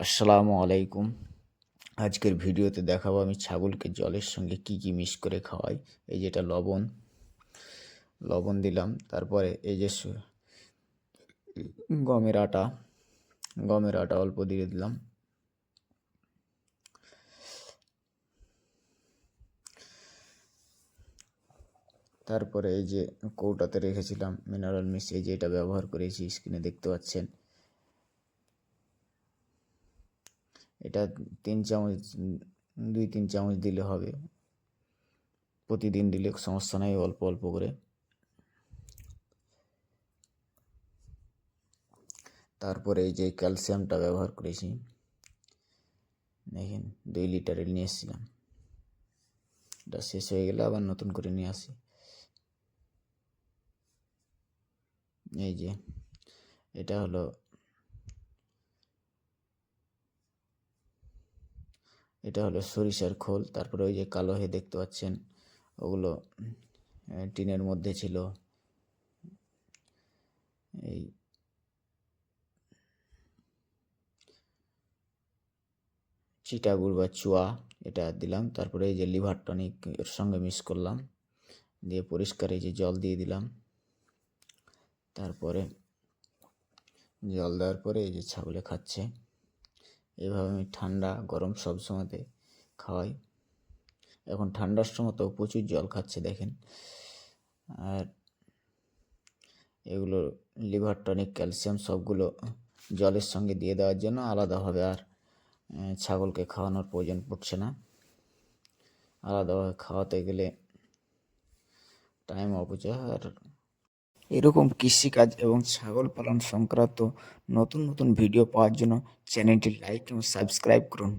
আসসালামু আলাইকুম। আজকের ভিডিওতে দেখাবো আমি ছাগলকে জলের সঙ্গে কি কি মিক্স করে খাওয়াই। এই যেটা লবণ দিলাম, তারপরে এই যে গমের আটা অল্প দিয়ে দিলাম, তারপরে এই যে কৌটাতে রেখেছিলাম মিনারেল মিক্স, এই যে এটা ব্যবহার করেছি, স্ক্রিনে দেখতে পাচ্ছেন। এটা 2-3 চামচ দিলে হবে, প্রতিদিন দিলে সমস্যা নাই, অল্প অল্প করে। তারপরে এই যে ক্যালসিয়ামটা ব্যবহার করেছি, দেখেন 2 লিটারের নিয়ে এসেছিলাম, এটা শেষ হয়ে গেলে আবার নতুন করে নিয়ে আসি। এই যে এটা হলো সরিষার খোল। তারপরে ওই যে কালো হয়ে দেখতে পাচ্ছেন, ওগুলো টিনের মধ্যে ছিল। এই চিটাগুড় বা চুয়া, এটা দিলাম। তারপরে এই যে লিভার টনিক এর সঙ্গে মিক্স করলাম, দিয়ে পরিষ্কার এই যে জল দিয়ে দিলাম। তারপরে জল দেওয়ার পরে এই যে ছাগলে খাচ্ছে। এইভাবে আমি ঠান্ডা গরম সব সময়তে খাওয়াই। এখন ঠান্ডার সময় তো প্রচুর জল খাচ্ছে দেখেন। আর এগুলো লিভার টনিক, ক্যালসিয়াম সবগুলো জলের সঙ্গে দিয়ে দেওয়ার জন্য আলাদাভাবে আর ছাগলকে খাওয়ানোর প্রয়োজন পড়ছে না। আলাদাভাবে খাওয়াতে গেলে টাইম অপচয়। আর এরকম কৃষিকাজ এবং ছাগল পালন সংক্রান্ত নতুন নতুন ভিডিও পাওয়ার জন্য চ্যানেলটি লাইক এবং সাবস্ক্রাইব করুন।